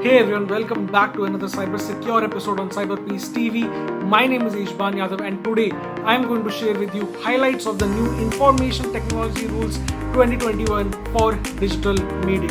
Hey everyone, welcome back to another Cyber Secure episode on Cyber Peace TV. My name is Ishban Yadav and today I am going to share with you highlights of the new Information Technology Rules 2021 for digital media.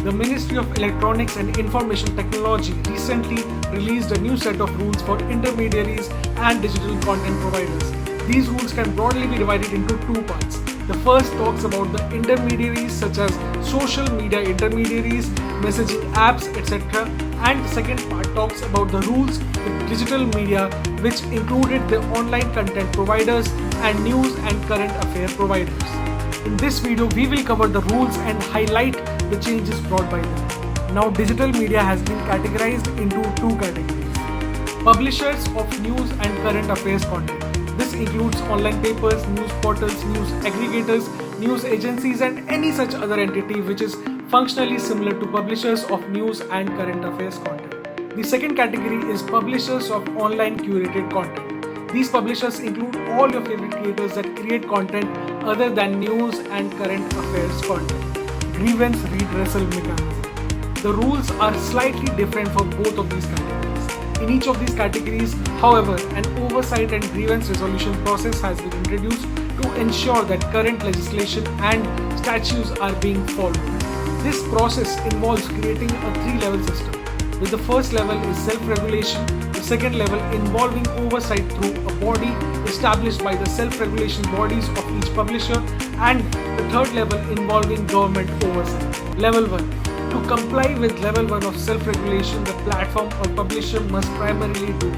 The Ministry of Electronics and Information Technology recently released a new set of rules for intermediaries and digital content providers. These rules can broadly be divided into two parts. The first talks about the intermediaries such as social media intermediaries, messaging apps, etc. And the second part talks about the rules with digital media, which included the online content providers and news and current affair providers. In this video, we will cover the rules and highlight the changes brought by them. Now, digital media has been categorized into two categories. Publishers of news and current affairs content. This includes online papers, news portals, news aggregators, news agencies and any such other entity which is functionally similar to publishers of news and current affairs content. The second category is publishers of online curated content. These publishers include all your favorite creators that create content other than news and current affairs content. Grievance redressal mechanism. The rules are slightly different for both of these categories. In each of these categories, however, an oversight and grievance resolution process has been introduced to ensure that current legislation and statutes are being followed. This process involves creating a three-level system, with the first level is self-regulation, the second level involving oversight through a body established by the self-regulation bodies of each publisher, and the third level involving government oversight. Level 1. To comply with level 1 of self-regulation, the platform or publisher must primarily do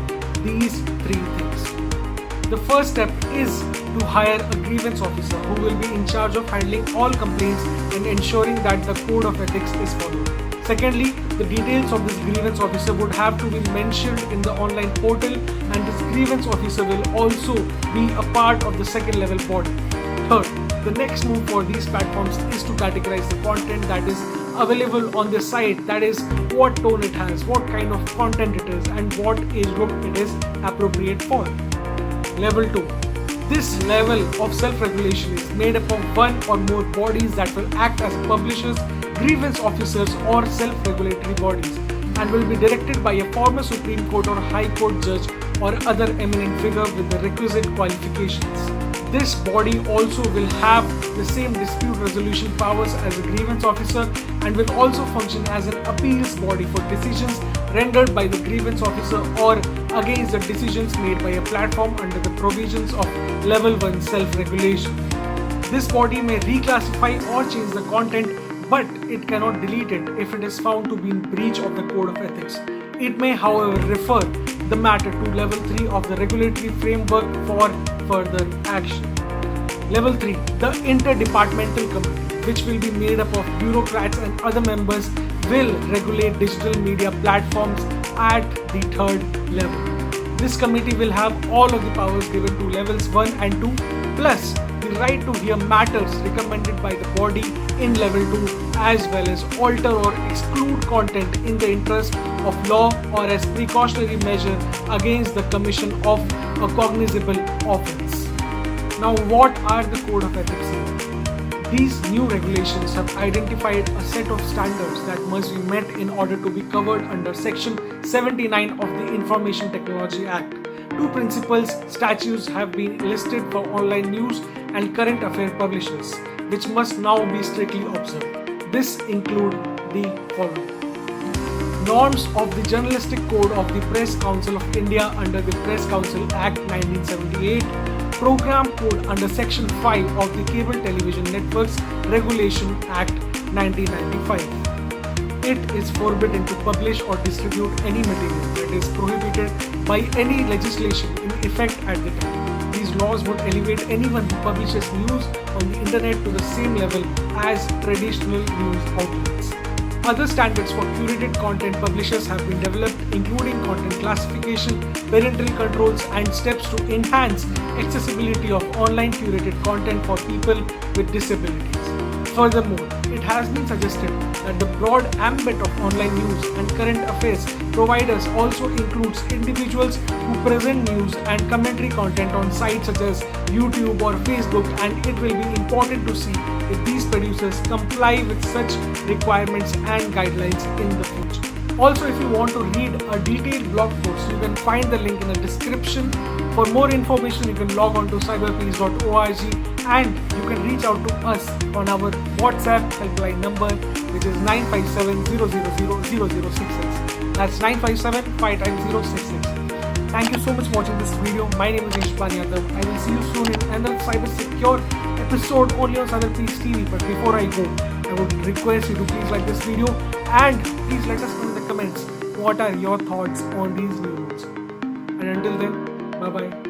these three things. The first step is to hire a grievance officer who will be in charge of handling all complaints and ensuring that the code of ethics is followed. Secondly, the details of this grievance officer would have to be mentioned in the online portal, and this grievance officer will also be a part of the second level body. Third, the next move for these platforms is to categorize the content that is available on the site, that is, what tone it has, what kind of content it is, and what age group it is appropriate for. Level 2. This level of self-regulation is made up of one or more bodies that will act as publishers, grievance officers, or self-regulatory bodies, and will be directed by a former Supreme Court or High Court judge or other eminent figure with the requisite qualifications. This body also will have the same dispute resolution powers as a grievance officer and will also function as an appeals body for decisions rendered by the grievance officer or against the decisions made by a platform under the provisions of Level 1 self-regulation. This body may reclassify or change the content, but it cannot delete it if it is found to be in breach of the code of ethics. It may, however, refer the matter to Level 3 of the regulatory framework for further action. Level 3. The Interdepartmental Committee, which will be made up of bureaucrats and other members, will regulate digital media platforms at the third level. This committee will have all of the powers given to Levels 1 and 2, plus the right to hear matters recommended by the body in Level 2, as well as alter or exclude content in the interest of law or as precautionary measure against the commission of a cognizable offence. Now, what are the code of ethics here? These new regulations have identified a set of standards that must be met in order to be covered under Section 79 of the Information Technology Act. Two principles statutes have been listed for online news and current affair publishers, which must now be strictly observed. This include the following. Norms of the Journalistic Code of the Press Council of India under the Press Council Act 1978, Program Code under Section 5 of the Cable Television Networks Regulation Act 1995. It is forbidden to publish or distribute any material that is prohibited by any legislation in effect at the time. These laws would elevate anyone who publishes news on the internet to the same level as traditional news outlets. Other standards for curated content publishers have been developed, including content classification, parental controls, and steps to enhance accessibility of online curated content for people with disabilities. Furthermore, it has been suggested that the broad ambit of online news and current affairs providers also includes individuals who present news and commentary content on sites such as YouTube or Facebook, and it will be important to see if these produce users comply with such requirements and guidelines in the future. Also, if you want to read a detailed blog post, you can find the link in the description. For more information, you can log on to cyberpeace.org and you can reach out to us on our WhatsApp helpline number, which is 957-000-0066. That's 957-500-66. Thank you so much for watching this video. My name is Ishpan Yadav. I will see you soon in another cyber secure episode only on CyberPeace TV. But before I go, I would request you to please like this video and please let us know in the comments what are your thoughts on these videos. And until then, bye bye.